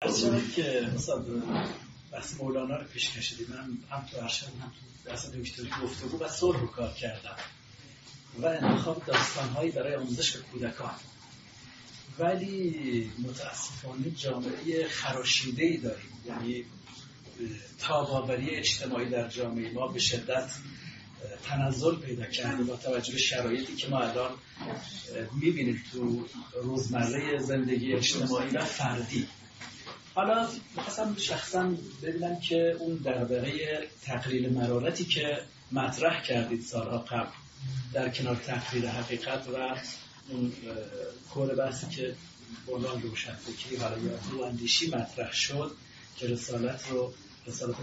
از جایی که استاد بحث مولانا رو پیش کشیدیم، من هم تو ارشد هم تو بحث دکتری گفتگو و صلح رو کار کردم و انتخاب داستان‌هایی برای آموزش به کودکان، ولی متاسفانه جامعه خراشیده‌ای داریم. یعنی تاب‌آوری اجتماعی در جامعه ما به شدت تنزل پیدا کرده با توجه به شرایطی که ما الان می‌بینیم تو روزمره زندگی اجتماعی و فردی. حالا می‌خواستم شخصا ببینم که اون دغدغه تقلیل مرارتی که مطرح کردید سالها قبل در کنار تقریر حقیقت و اون کور بحثی که بنیان روشنفکری حالا یا نواندیشی مطرح شد که رسالت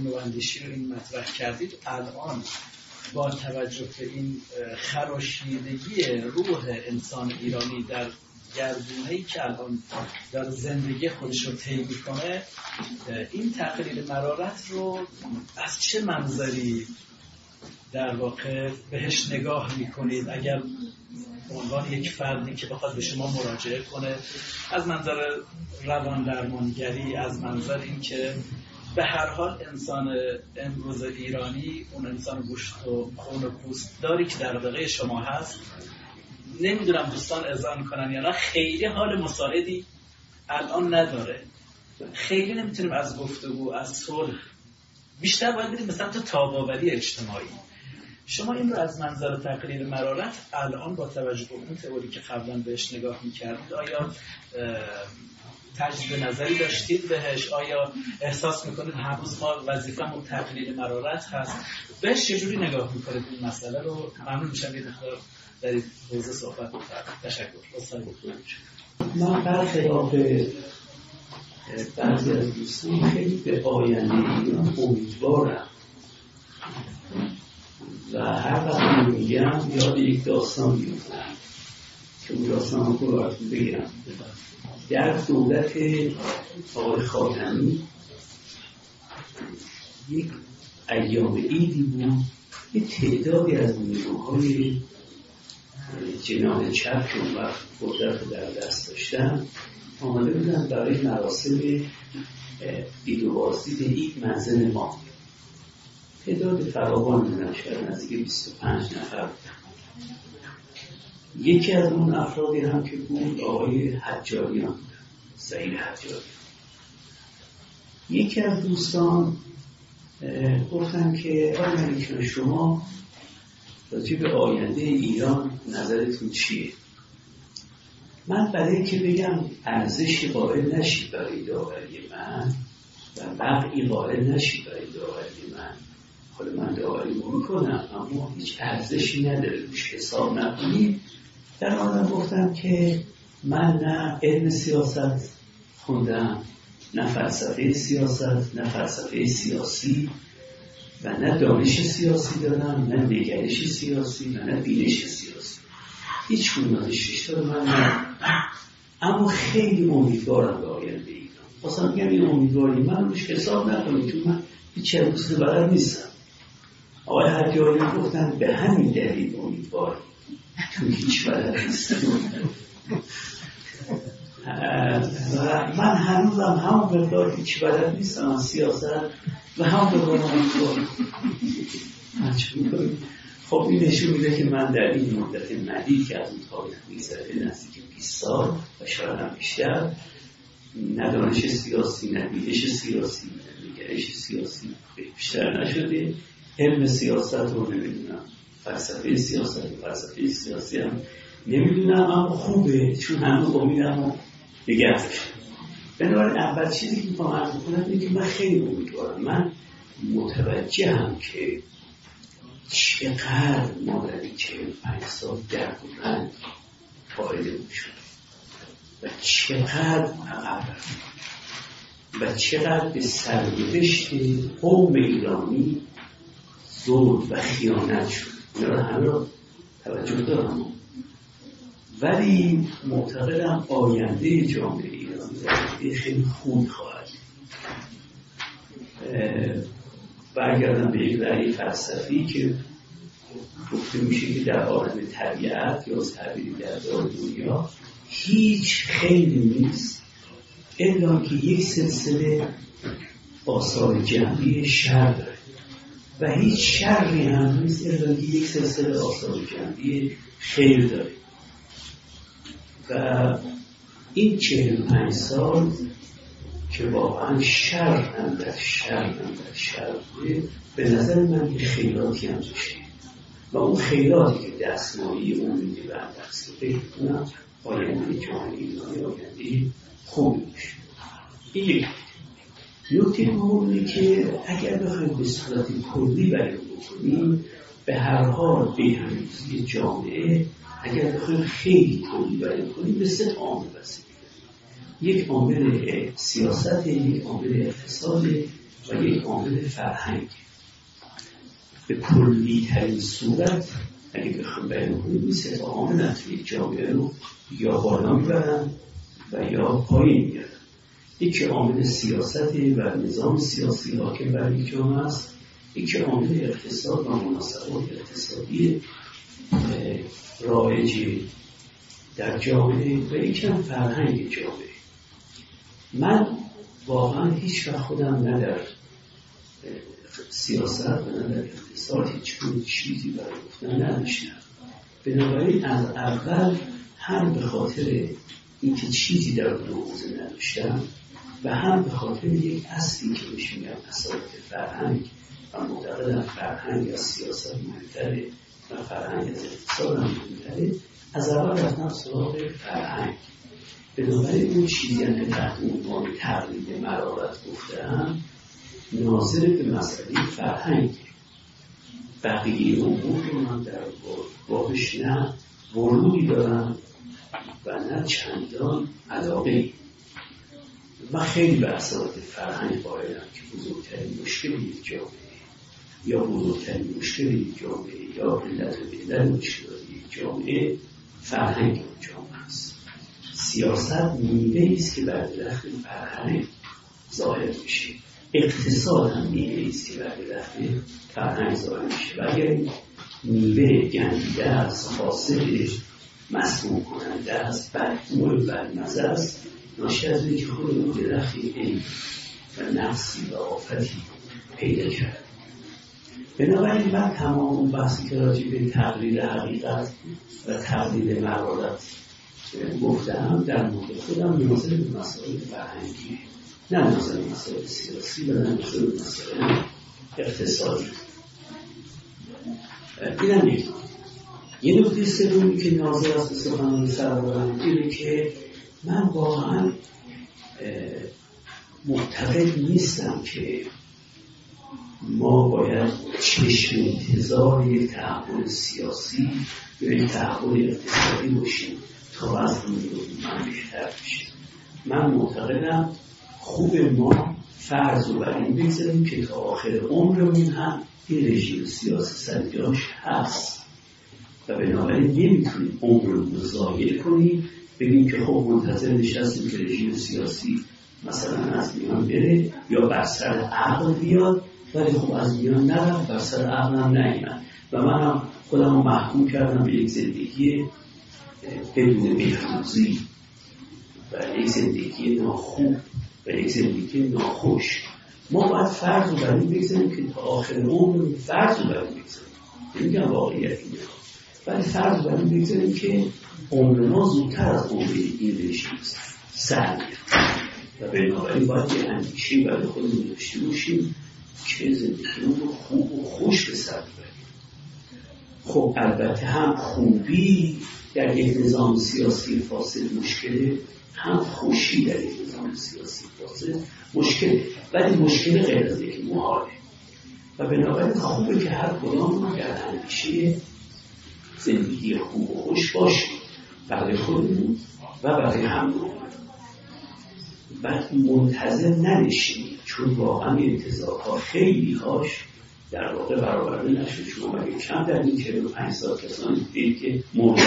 نواندیشی رو این مطرح کردید، الان با توجه به این خراشیدگی روح انسان ایرانی در گردونه‌ای که الان در زندگی خودش رو طی می‌کنه، این تقلیل مرارت رو از چه منظری در واقع بهش نگاه می‌کنید؟ اگر به عنوان یک فردی که بخواد به شما مراجعه کنه، از منظر روان درمانگری، از منظر این که به هر حال انسان امروز ایرانی اون انسان گوشت و خون و پوست داری که دغدغه شما هست، نمیدونم دوستان اذعان کنن یا نه، خیلی حال مساعدی الان نداره. خیلی نمیتونیم از گفتگو از صلح، بیشتر باید بریم به سمت تاب‌آوری اجتماعی. شما این رو از منظر تقلیل مرارت الان با توجه به اون تئوری که قبلا بهش نگاه می‌کردید، آیا تجدید نظری داشتید بهش؟ آیا احساس میکنید هنوز ما وظیفه‌مون تقلیل مرارت هست؟ بهش چجوری نگاه میکنید این مسئله رو؟ ممنون میشم یه مقدار در این حوزه صحبت بکنید. تشکر. من برخلاف بعضی از دوستان خیلی به آینده ایران امیدوارم و هر وقت میگم یاد یک داستان میفتم که اون داستان رو براتون بگم. در دولت آقای خاتمی یک ایام عیدی بود، یه تعدادی از نیروهای جناح چپ که اون وقت قدرت در دست داشتن آمده بودن برای مراسم عید و بازدید عید منزل ما. تعداد فراوان بودن، شاید نزدیک 25 نفر. یکی از اون افرادی هم که بود آقای حجاریان، سعید حجاریان. یکی از دوستان گفتن که آقای ملیکان شما راجع به آینده ایران نظرتون چیه؟ من برای که بگم ارزشی قائل نشید برای داوری من و بقعی قائل نشید برای داوری من، حالا من داوری میکنم اما هیچ ارزشی نداره، روش حساب نکنید. در آنم گفتم که من نه علم سیاست خوندم، نه فلسفه سیاست، نه فلسفه سیاسی و نه دانش سیاسی دارم، نه نگرش سیاسی و نه بینش سیاسی. هیچ کدومش من نه. اما خیلی امیدوارم به آینده ایران. اصلا میگم این امیدواری من روش حساب نکنید چون من هیچ روزی بلد نیستم. آقای حجاریان گفتن به همین دلیل امیدوارم چون هیچ بلد نیستم. من هنوزم همون مقدار هیچ بلد نیستم از سیاست و همون مقدار امیدوارم. خب این نشون میده که من در این مدت مدید که از اون تاریخ میگذره نزدیک 20 سال و شاید هم بیشتر، نه دانش سیاسی، نه بینش سیاسی، نه نگرش سیاسی بیشتر نشده. علم سیاست رو نمیدونم، فلسفه سیاست و فلسفه سیاسی هم نمیدونم، اما خوبه چون هنوز امیدم رو نگه داشتم. بنابراین اول چیزی که میخوام عرض کنم اینه که من خیلی امیدوارم، من متوجهم که چقدر ما در این 45 سال درد و رنج قائلمون شد و چقدر عقب رفتیم و چقدر به سرنوشت قوم ایرانی ظلم و خیانت شد. اینا رو همه رو توجه دارم، ولی معتقدم آینده جامعه ایرانی خیلی خوب خواهد. برگردم به یک رأی فلسفی که گفته میشه که در عالم طبیعت یا تعبیری در دنیا هیچ خیلی نیست الا که یک سلسله آثار جمعی شر داره و هیچ شری هم نیست الا که یک سلسله آثار جمعی خیر داره. و این 45 سال که واقعا شر هم در شر بوده، به نظر من یه خیراتی هم داشته و اون خیراتی که دستمایی اون میده و دست فکر کنم آینده جامعه ایرانی آینده خوبی میشه. این یک نکته دومی که اگر بخوایم به صورت کلی بیان بکنیم، به هر حال بهروزی جامعه اگر بخوایم خیلی کلی بیان کنیم به 3 عامل بسیده. یک عامل سیاست، یک عامل اقتصاد و یک عامل فرهنگ. به کلی ترین صورت اگه بخوایم بیان کنیم این 3 عامل نتوی جامعه رو یا بالا میبرن و یا پایین میارن. یکی عامل سیاستی و نظام سیاسی حاکم بر یک جامعه است، یکی عامل اقتصاد و مناسبات اقتصادی رایج در جامعه و یکی هم فرهنگ جامعه. من واقعا هیچ وقت خودم نه در سیاست و نه در اقتصاد هیچ چیزی برای گفتن نداشتم. بنابراین از اول هم به خاطر اینکه چیزی در اون حوزه نداشتم و هم به خاطر یک اصلی که بهش میگم اصالت فرهنگ و معتقدم فرهنگ از سیاست مهمتره و فرهنگ از اقتصاد هم مهمتره، از اول رفتم سراغ فرهنگ. بنابراین اون چیزی هم که تحت عنوان تقلید مرارت گفتم ناظر به مسئله فرهنگ. بقیه امور رو من در بابش نه ورودی دارم و نه چندان علاقه. من خیلی به اصالت فرهنگ قائلم که بزرگترین مشکل یک جامعه یا بزرگترین مشکل یک جامعه یا علت و علت مشکلات یک جامعه فرهنگ اون جامعه است. سیاست میوه‌ای است که بر درخت فرهنگ ظاهر میشه. اقتصاد هم میوه‌ای است که بر درخت فرهنگ ظاهر میشه. و اگر میوه گندیده است، فاسد، مسموم کننده است، بدمزه است، ناشی از اینکه خود اون درختی عیب و نقصی و آفتی پیدا کرد. بنابراین من تمام اون بحثی که راجع به تقلید حقیقت و تقلید مرارت گفتم در مورد خودم ناظر به مسائل فرهنگی، نه ناظر به مسائل سیاسی و نه ناظر به مسائل اقتصادی. اینم یه نکته سومی که ناظر است به سخنان سرورم اینه که من واقعا معتقد نیستم که ما باید چشم انتظار یک تحول سیاسی یا یک تحول اقتصادی باشیم تا از اون من بهتر بشه. من معتقدم خوب ما فرض رو بر این بگذاریم که تا آخر عمرمون هم این رژیم سیاسی سر جاش هست و بنابراین نمیتونیم عمرمون رو ضایع کنیم ببینیم که خب منتظر نشستیم که رژیم سیاسی مثلا از میان بره یا بر سر عقل بیاد، ولی خب از میان نرفت، بر سر عقل هم نیامد و من هم خودم رو محکوم کردم به یک زندگی بدون بهروزی و یک زندگی ناخوب و یک زندگی ناخوش. ما باید فرض رو بر این بگذاریم که تا آخر عمر فرض رو بر این بگذاریم، نمیگم واقعیت اینه، ولی فرض رو بر این بگذاریم که عمر ما زودتر از عمر این رژیم سر میاد و بنابراین باید یه اندیشه برای خودمون داشته باشیم که زندگیمون رو خوب و خوش به سر ببریم. خب البته هم خوبی در یک نظام سیاسی فاسد مشکله، هم خوشی در یک نظام سیاسی فاسد مشکله، ولی مشکل غیر از یک محاله و بنابراین خوبه که هر کدام در اندیشه زندگی خوب و خوش باشیم برای خودمون و برای همون. بعد منتظر ننشیم، چون واقعا انتظارها خیلی هاش در واقع برآورده نشد. شما مگه کم در این 45 سال کسانی دیدید که مرد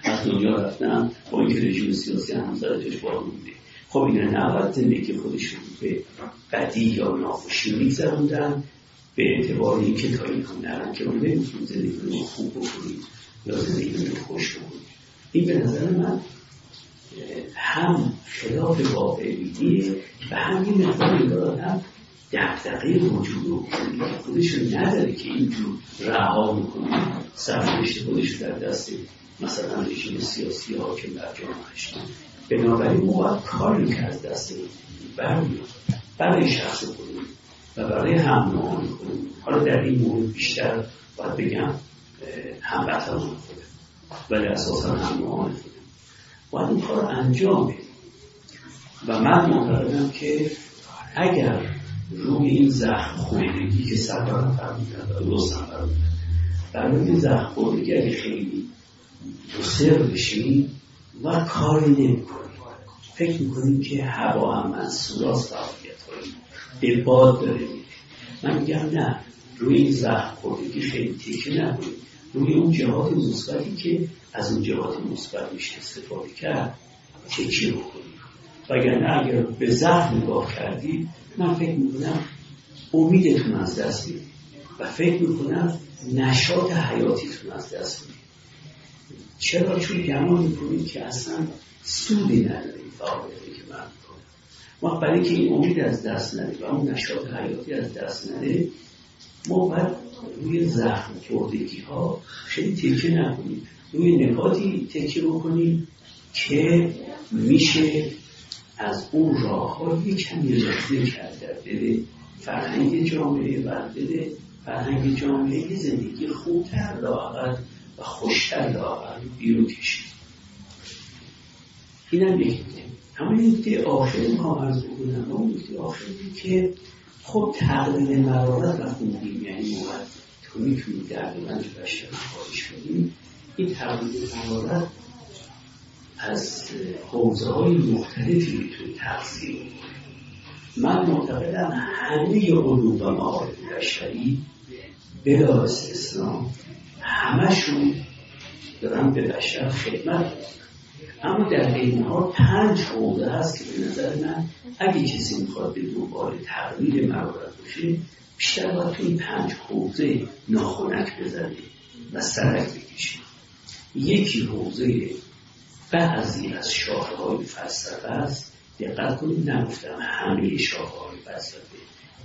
از دنیا رفتن با اینکه رژیم سیاسی همزدش باقی بوده؟ خب اینا نباید زندگی خودشون به بدی یا ناخوشی میگذروندن به اعتبار اینکه تا این هم نرن که ما نمیتونیم زندگی رو خوب بکنیم یا زندگی رو خوش بکنیم. این به نظر من هم خلاف واقعیه و هم یه مقداری دارم دغدغه وجود رو خودش رو نداره که اینجور رها میکنه سرنوشت خودش رو در دست مثلا رژیم سیاسی حاکم بر جامعهش. بنابراین ما باید کاری که از دست برمیاد برای شخص خودمون و برای همراهان خودمون، حالا در این مورد بیشتر باید بگم هموطنان خودمون ولی اساسا همراهان خودمون باید این کار انجام بدیم. و من معتقدم که اگر روی این زخم خوردگی که سربرم فرمودن درست هم فرمودن برای این زخم خوردگی اگه خیلی مصر بشیم و کاری نمی کنیم، فکر میکنیم که هوا هم منصوراست فعالیت هایی به باد داره میره. من میگم نه، روی این زخم خوردگی خیلی تکیه نکنیم، روی اون جهات مثبتی که از اون جهات مثبت میشه استفاده کرد تکیه بکنیم. وگرنه اگر به زخم نگاه کردید من فکر میکنم امیدتون از دست میدید و فکر میکنم نشاط حیاتیتون از دست میدید. چرا؟ چون گمان میکنید که اصلا سودی نداره این فعالیتی که من میکنم. ما برای که این امید از دست نده و اون نشاط حیاتی از دست نده ما باید روی زخم خوردگی ها خیلی تکیه نکنیم، روی نکاتی تکیه بکنیم که میشه از اون راه ها یک کمی رفته کرد در دل فرهنگ جامعه و دل فرهنگ جامعه زندگی خوبتر لااقل و خوشتر لااقل بیرون کشید. اینم یک نکته. اما این نکته آخری میخوام عرض بکنم، اون نکته آخری که خب تقلیل مرارت و خوندیم، یعنی موقع تو میتونی درد رنج بشر خواهش کنیم. این تقلیل مرارت از حوزه های مختلفی میتونی تقسیم کنیم. من معتقدم همه علوم و معارف بشری بلا استثنا همشون دارن به بشر خدمت، اما در این حال 5 حوزه هست که به نظر من اگه کسی میخواد به دنبال تقلیل مرارت باشه بیشتر باید تو این 5 حوزه ناخنک بزنه و سرک بکشه. یکی حوزه بعضی از شاخه‌های فلسفه است. دقت کنید نگفتم همه شاخه‌های فلسفه،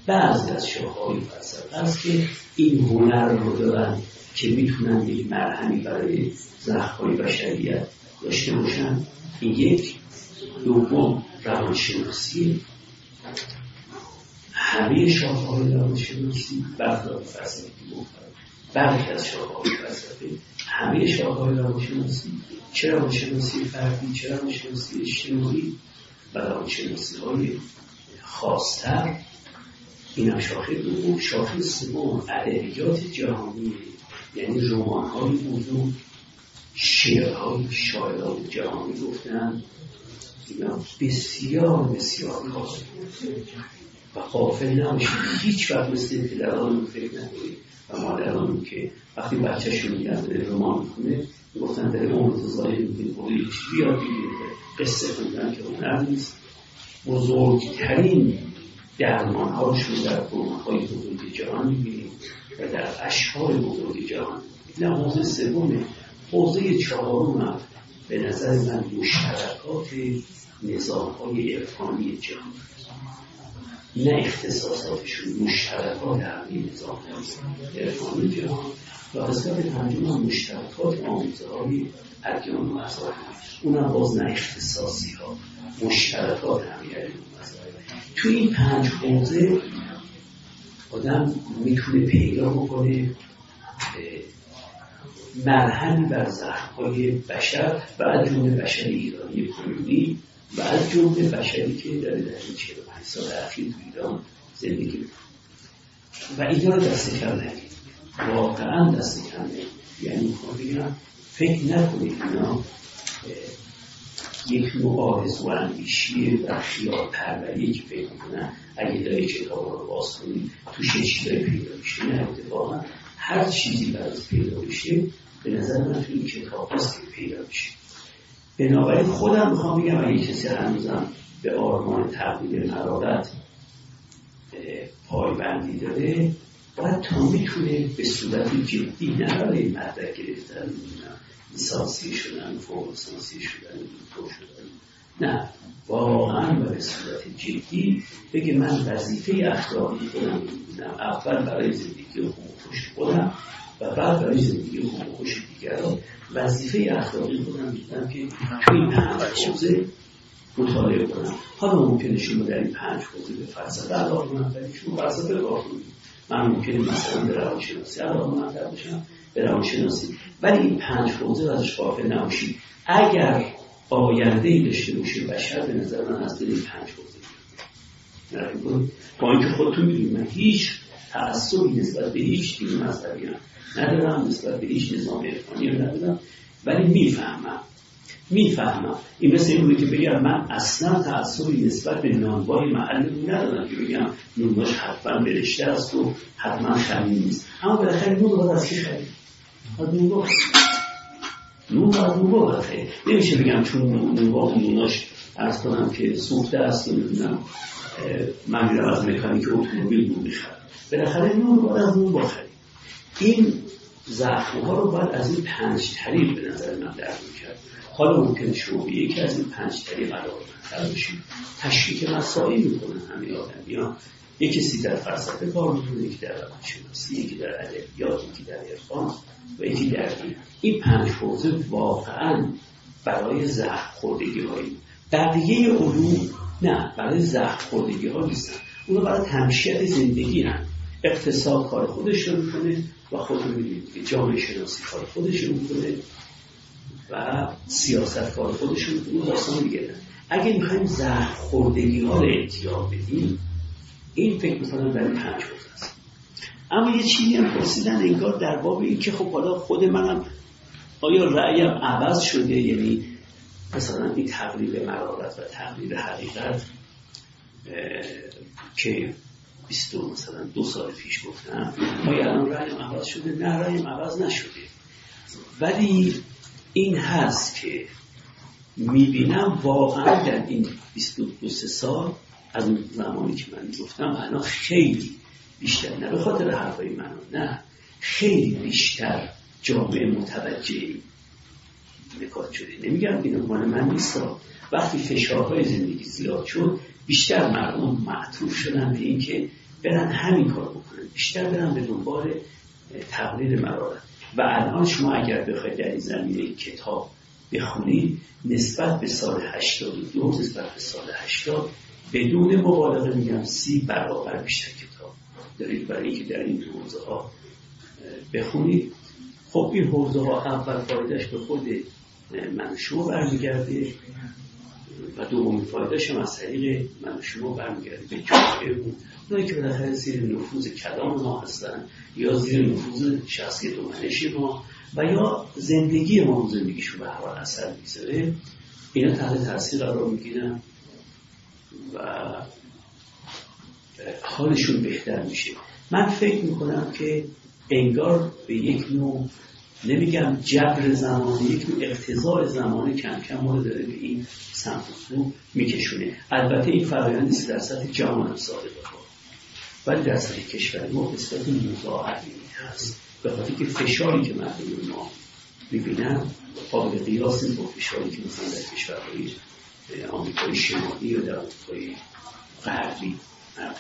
بعضی از شاخه‌های فلسفه است که این هنر رو دارن که میتونن یک مرهمی برای زخم‌های بشریت داشته باشن. این یک. دوم روانشناسی، همه شاخه‌های روانشناسی برخلاف فلسفه که گفتم برخی از شاخه‌های فلسفه، همه شاخه‌های روانشناسی، چه روانشناسی فردی چه روانشناسی اجتماعی و روانشناسی‌های خاص‌تر. این هم شاخه دوم. شاخه سوم ادبیات جهانی، یعنی رمان‌های بزرگ، شعرهای شاعران جهانی گفتن. اینا بسیار بسیار کار و غافل نباشید هیچ وقت مثل پدرانمون فکر نکنید و مادرانمون که وقتی بچه‌شون میگن رمان میکنه گفتن داره عمرت ضایع میکنی، بویی بیاد بگیره قصه خوندن که هنر نیست. بزرگترین درمان‌هاشون در رمان‌های بزرگ جهان می‌بینیم و در اشعار بزرگ جهان. نه حوزه سومه. حوزه چهارم به نظر من مشترکات نظام‌های عرفانی جهان، نه اختصاصاتشون، مشترکات همه نظام‌های عرفانی جهان و قسمت پنجم مشترکات آموزه‌های ادیان و مذاهب، اونم باز نه اختصاصی‌ها، مشترکات همه ادیان و مذاهب. تو این 5 حوزه آدم میتونه پیدا بکنه مرهمی بر زخم‌های بشر و از جمله بشر ایرانی کنونی و از جمله بشری که در این 45 سال اخیر تو ایران زندگی می‌کنه و اینا رو دست کم نگید، واقعا دست کم نگید. یعنی بگم فکر نکنید اینا یک نوع آرزو و اندیشی و خیال پروری که فکر میکنن اگه داری کتاب رو باز کنید توش چیزایی پیدا میشه. نه، اتفاقا هر چیزی برای پیدا میشه به نظر من تو این کتاب هست که پیدا میشه. بنابراین خودم میخوام بگم اگه کسی هنوزم به آرمان تقلیل مرارت پایبندی داره باید تا میتونه به صورت جدی نه برای مدرک گرفتن لیسانسی شدن، فوق لیسانسی شدن، دکتر شدن، نه واقعا به صورت جدی بگه من وظیفه اخلاقی خودم می‌بینم، اول برای زندگی خوب و خوش خودم و بعد برای زندگی خوب و خوش دیگران وظیفه اخلاقی خودم می‌بینم که تو این 5 حوزه مطالعه کنم. حالا ممکنه شما در این 5 حوزه به فلسفه علاقه‌مند باشید، شما فلسفه کار کنید، من ممکنه مثلا به روانشناسی علاقه‌مند باشم، به روانشناسی، ولی این 5 حوزه ازش غافل نباشید. اگر آینده‌ای داشته باشه بشر به نظر من از این 5 حوزه میاد. با اینکه خودتون می‌دونید من هیچ تعصبی نسبت به هیچ دین مذهبی ندارم، نسبت به هیچ نظام عرفانی ندارم، ولی میفهمم. این مثل این بوده که بگم من اصلا تعصبی نسبت به نانوای محلمون ندارم که بگم نوناش حتما برشته است و حتما خمیر نیست، اما بالاخره نون باید از کی خرید؟ نون باید خرید. نمیشه بگم چون نوناش عرض کنم که سوخته است و نمیدونم من میرم از مکانیک اتومبیل نون میخرم، بالاخره نون باید از نون بخرید. این زخم‌ها رو باید از این 5 طریق به نظر من درک کرد. حالا ممکنه شما به یکی از این 5 طریق علاقه‌مند بشید، تشریک مسائل میکنن همه آدمی‌ها. یک کسی در فلسفه کار میکنه، یکی در روانشناسی، یکی در ادبیات، یکی در عرفان و یکی در دین. این 5 حوزه واقعاً برای زخم خوردگی‌هایی، در دیگه علوم نه، برای زخم خوردگی‌ها نیستن، اونا برای تمشیت زندگی هستن. اقتصاد کار خودش رو میکنه و خودتون می‌بینید که جامعه شناسی کار خودش رو میکنه و سیاست کار خودش رو میکنه. داستان دیگه اگه میخوایم زخم خوردگی‌ها رو ارتیاب بدیم، این فکر میکنم برای 5 حوزه است. اما یه چیزی هم پرسیدن انگار در باب این که خب حالا خود منم آیا رأیم عوض شده، یعنی مثلا این تقلیل مرارت و تقلیل حقیقت که 22 سال پیش گفتم آیا الان رأیم عوض شده؟ نه، رأیم عوض نشده، ولی این هست که میبینم واقعا در این 22 سال از اون زمانی که من گفتم الان خیلی بیشتر، نه به خاطر حرفای من، نه خیلی بیشتر جامعه متوجه نکات شده. نمیگم این عنوان من نیست، وقتی فشارهای زندگی زیاد شد بیشتر مردم معطوف شدن به این که برن همین کار بکنن، بیشتر برن به دنبال تقلیل مرارت. و الان شما اگر بخواید در این زمینه کتاب بخونید نسبت به سال 82 نسبت به سال 80 بدون مبالغه میگم 30 برابر بیشتر کتاب دارید برای اینکه در این حوزه ها بخونید. خب این حوزه ها اول فایدهش به خود من و شما برمیگرده و دومین فایدهش هم از طریق من و شما برمیگرده به جامعه اونایی که بالاخره زیر نفوذ کلام ما هستن یا زیر نفوذ شخصیت و منش ما و یا زندگی ما و زندگیشون به هر حال اثر میذاره، اینا تحت تاثیر قرار میگیرن و حالشون بهتر میشه. من فکر میکنم که انگار به یک نوع نمیگم جبر زمانی، یک نوع اقتضاء زمانی کم کم ما رو داره به این سمت رو میکشونه. البته این فرآیند نیست در سطح جهان هم صادقه، ولی در سطح کشور ما نسبت مضاعفی هست، به خاطر که فشاری که مردم ما میبینن قابل قیاس با فشاری که مثلا در کشورهای آمریکای شمالی یا در آمریکای غربی مردم